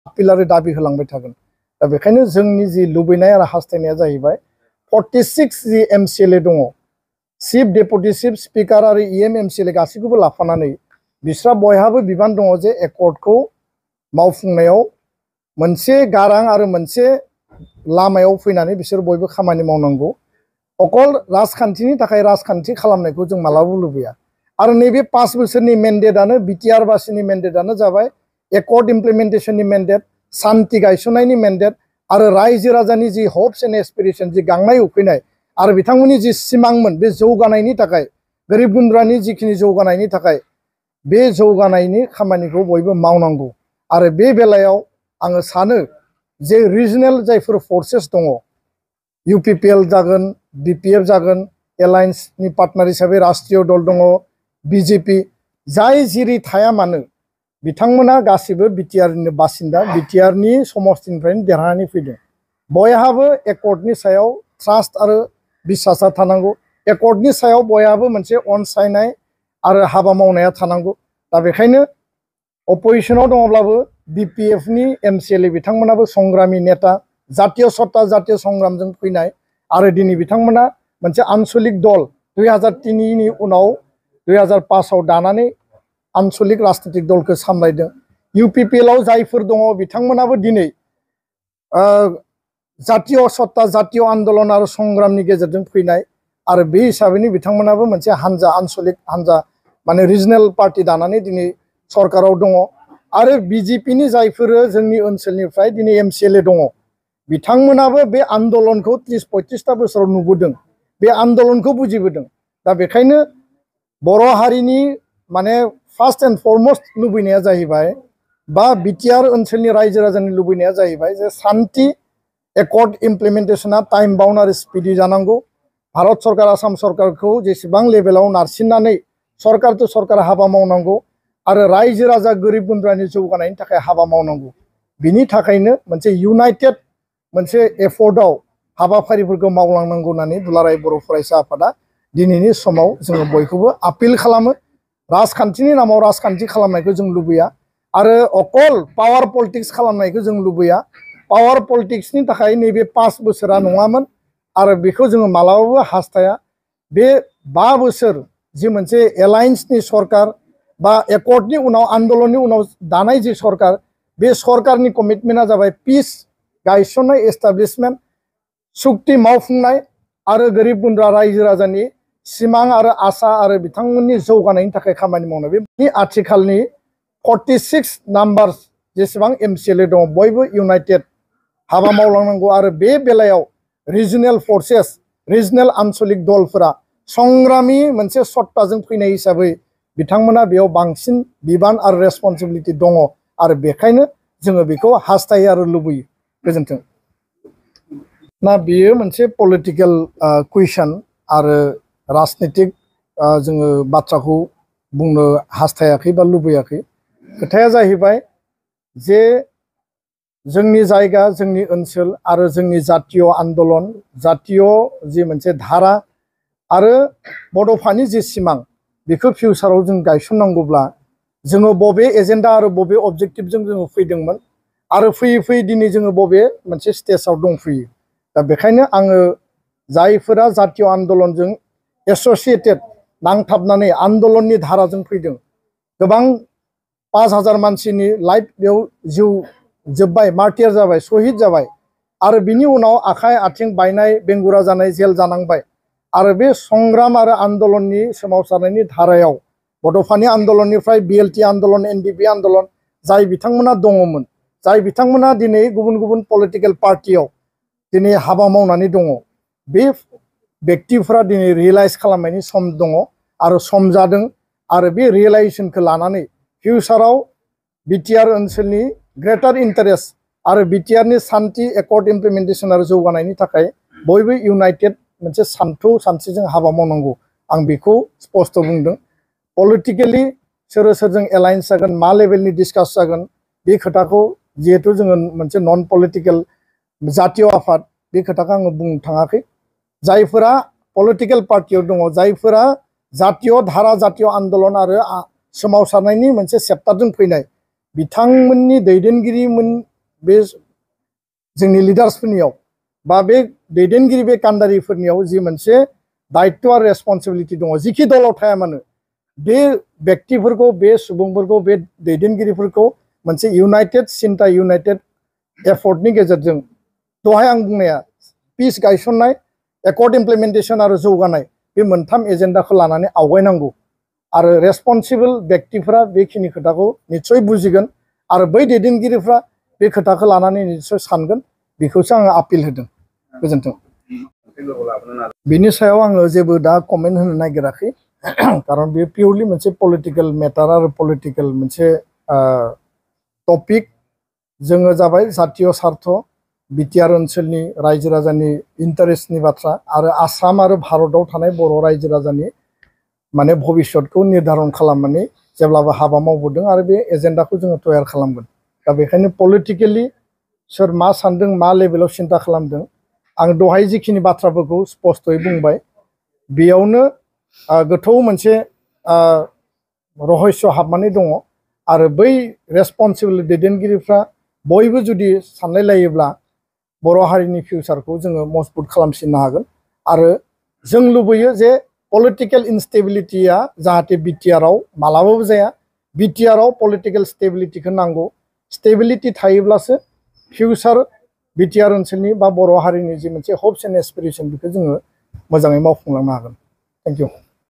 appeal दाबी होलांबाय थागोन दा बेखायनो जोंनि जि लुबैनाय आरो हास्थायनाया जाहैबाय 46 जि एमसिएलए दङ चिफ डेपुटि चिफ स्पिकार आरो इएम एमसिएलए गासैखौबो लाफानानै बिस्रा बयहाबो बिबान दङ जे एकर्डखौ मावफुंनायाव मोनसे गारां आरो मोनसे लामायाव फैनानै बिसोर बयबो खामानि मावनांगौ अकल राजखान्थिनि थाखाय राजखान्थि खालामनायखौ जों मालाबाबो लुबैया आरो नैबे 5 बोसोरनि मेन्डेटआनो बिटिआर बासिनि मेन्डेटआनो जाबाय एकर्ड इमप्लिमेन्टेशननि मेन्डेट शान्ति गायसननायनि मेन्डेट आरो रायजो राजानि जि हप्स एन्ड एसपिरेशन जि गांनाय उखैनाय आरो बिथांमोननि जि सिमांमोन बे जौगानायनि थाखाय गोरिब गुन्द्रानि जिखिनि जौगानायनि थाखाय बे जौगानायनि खामानिखौ बयबो मावनांगौ आरो बे बेलायाव आङो सानो जे रिजनेल जायफोर फर्सेस दङ इउपिपिएल जागोन बिपिएफ जागोन एलायन्सनि पार्टनार हिसाबै राष्ट्रीय दल दङ बिजेपि जाय जिरि थाया मानो बिथांमोना गासिबो बिटिआरनि बासिन्दा बिटिआरनि समस्तिनिफ्रायनो देरहानानै फैदों बयहाबो एकर्डनि सायाव ट्रास्ट आरो बिसासा थानांगौ एकर्डनि सायाव बयहाबो मोनसे अनसायनाय आरो हाबा मावनाया थानांगौ दा बेखायनो अपोजिशनाव दङब्लाबो बिपिएफनि एमसिएलए बिथांमोनाबो संग्रामि नेता जातीय सत्ता जातीय संग्रामजों फैनाय आरो दिनै बिथांमोना मोनसे आन्चलिक दल 2003नि उनाव 2005 आव दानानै आन्चलिक राजनीतिक दलखौ सामलायदों इउपिपिएलआव जायफोर दङ बिथांमोनाबो दिनै जातीय सत्ता जातीय आन्दोलन आरो संग्रामनि गेजेरजों फैनाय आरो बे हिसाबैनो बिथांमोनाबो मोनसे हान्जा आन्चलिक हान्जा माने रिजनेल पार्टी दानानै दिनै सरकाराव दङ आरो बिजेपिनि जायफोर जोंनि ओनसोलनिफ्राय दिनै एमसिएलए दङ बिथांमोनाबो बे आन्दोलनखौ 30-35 बोसोराव नुबोदों बे आन्दोलनखौ बुजिबोदों दा बेखायनो बर' हारिनि माने फार्स्ट एन्ड फरमस्ट लुबैनाया जाहैबाय बा बिटिआर ओनसोलनि रायजो राजानि लुबैनाया जाहैबाय जे शान्ति एकर्ड इमप्लिमेन्टेशना टाइम बाउन्ड आरो स्पिडि जानांगौ भारत सरकार आसाम सरकारखौ जेसेबां लेभेलाव नारसिननानै सरकार टु सरकार हाबा मावनांगौ आरो रायजो राजा गोरिब गुन्द्रानि जौगानायनि थाखाय हाबा मावनांगौ बिनि थाखायनो मोनसे इउनाइटेड मोनसे एफर्टआव हाबाफारिफोरखौ मावलांनांगौ होननानै दुलाराय बर' फरायसा आफादा दिनैनि समाव जोङो बयखौबो आपिल खालामो राजखान्थिनि नामाव राजखान्थि खालामनायखौ जों लुबैया आरो अकल पावार पलिटिक्स खालामनायखौ जों लुबैया पावार पलिटिक्सनि थाखाय नैबे 5 बोसोरा नङामोन आरो बेखौ जोङो मालाबाबो हास्थाया बे 5 बोसोर जि मोनसे एलायन्सनि सरकार बा एकर्डनि उनाव आन्दोलननि उनाव दानाय जि सरकार बे सरकारनि कमिटमेन्टआ जाबाय पिस गायसननाय एस्टाब्लिशमेन्ट सुक्ति मावफुंनाय आरो गोरिब गुन्द्रा रायजो राजानि सिमां आरो आसा आरो बिथांमोननि जौगानायनि थाखाय खामानि मावनाय बे आथिखालनि 46 नाम्बार जेसेबां एमसिएलए दङ बयबो इउनाइटेड हाबा मावलांनांगौ आरो बे बेलायाव रिजनेल फर्सेस रिजनेल आन्चलिक दलफोरा संग्रामि मोनसे सत्ताजों फैनाय हिसाबै बिथांमोना बेयाव बांसिन बिबान आरो रेसपन्सिबिलिटि दङ आरो बेखायनो जोङो बेखौ हास्थायो आरो लुबैयो गोजोन्थों ना बेयो मोनसे पलिटिकेल कुइसन आरो राजनीतिक जोङो बाथ्राखौ बुंनो हास्थायाखै बा लुबैयाखै खोथाया जाहैबाय जे जोंनि जायगा जोंनि ओनसोल आरो जोंनि जातीय आन्दोलन जातीय जि मोनसे धारा आरो बड'फानि जि सिमां बेखौ फिउचाराव जों गायसननांगौब्ला जोङो बबे एजेन्डा आरो बबे अबजेक्टिभजों जोङो फैदोंमोन आरो फैयै फैयै दिनै जोङो बबे मोनसे स्टेजाव दंफैयो दा बेखायनो आङो जायफोरा जातीय आन्दोलनजों एस'सिएटेड नांथाबनानै आन्दोलननि धाराजों फैदों गोबां 5000 मानसिनि लाइफ बेयाव जिउ जोब्बाय मार्टियार जाबाय शहीद जाबाय आरो बिनि उनाव आखाइ आथिं बायनाय बेंगुरा जानाय जेल जानांबाय आरो बे संग्राम आरो आन्दोलननि सोमावसारनायनि धारायाव बड'फानि आन्दोलननिफ्राय बिएलटि आन्दोलन एनडिपि आन्दोलन जाय बिथांमोना दङमोन जाय बिथांमोना दिनै गुबुन गुबुन पलिटिकेल पार्टियाव दिनै हाबा मावनानै दङ बे व्यक्तिफोरा दिनै रियेलाइज खालामनायनि सम दङ आरो सम जादों आरो बे रियेलाइजेसनखौ लानानै फिउचाराव बिटिआर ओनसोलनि ग्रेटार इन्टारेस्ट आरो बिटिआरनि शान्ति एकर्ड इमप्लिमेन्टेशन आरो जौगानायनि थाखाय बयबो इउनाइटेड मोनसे सान्थौ सानस्रिजों हाबा मावनांगौ आं बेखौ स्पष्ट बुंदों पलिटिकेलि सोर सोरजों एलायन्स जागोन मा लेभेलनि डिसकास जागोन बे खोथाखौ जिहेतु जोङो मोनसे नन पलिटिकेल जातीय आफाद बे खोथाखौ आङो बुंनो थाङाखै जायफोरा पलिटिकेल पार्टियाव दङ जायफोरा जातीय धारा जातीय आन्दोलन आरो सोमावसारनायनि मोनसे सेप्टारजों फैनाय बिथांमोननि दैदेनगिरिमोन बे जोंनि लिडार्सफोरनियाव बा बे दैदेनगिरि बे कान्डारिफोरनियाव जि मोनसे दायित्व आरो रेसपन्सिबिलिटि दङ जिखि दलाव थाया मानो बे व्यक्तिफोरखौ बे सुबुंफोरखौ बे दैदेनगिरिफोरखौ मोनसे इउनाइटेड सिन्ता इउनाइटेड एफर्टनि गेजेरजों दहाय आं बुंनाया पिस गायसननाय एकर्ड इमप्लिमेन्टेसन आरो जौगानाय बे मोनथाम एजेन्डाखौ लानानै आवगायनांगौ आरो रेसपन्सिबल व्यक्तिफोरा बेखिनि खोथाखौ निस्सय बुजिगोन आरो बै दैदेनगिरिफ्रा बे खोथाखौ लानानै निस्सय सानगोन बेखौसो आङो आपिल होदों गोजोन्थों बिनि सायाव आङो जेबो दा कमेन्ट होनो नागिराखै खारन बे पिउरलि मोनसे पलिटिकेल मेटार आरो पलिटिकेल मोनसे टपिक जोङो जाबाय जातीय स्वार्थ बिटिआर ओनसोलनि रायजो राजानि इन्टारेस्टनि बाथ्रा आरो आसाम आरो भारताव थानाय बर' रायजो राजानि माने भबिष्यतखौ निर्धारन खालामनानै जेब्लाबो हाबा मावबोदों आरो बे एजेन्डाखौ जोङो तयार खालामगोन दा बेखायनो पलिटिकेलि सोर मा सानदों मा लेभेलाव सिन्ता खालामदों आं दहाय जिखिनि बाथ्राफोरखौ स्पष्टयै बुंबाय बेयावनो गोथौ मोनसे रहस्य हाबनानै दङ आरो बै रेसपन्सिबल दैदेनगिरिफ्रा बयबो जुदि सानलायलायोब्ला बर' हारिनि फिउचारखौ जोङो मजबुत खालामसिननो हागोन आरो जों लुबैयो जे पलिटिकेल इनस्टेबिलिटिया जाहाथे बिटिआरआव मालाबाबो जाया बिटिआरआव पलिटिकेल स्टेबिलिटिखौ नांगौ स्टेबिलिटि थायोब्लासो फिउचार बिटिआर ओनसोलनि बा बर' हारिनि जि मोनसे हप्स एन्ड एसपिरेसन बेखौ जोङो मोजाङै मावफुंलांनो हागोन थेंक इउ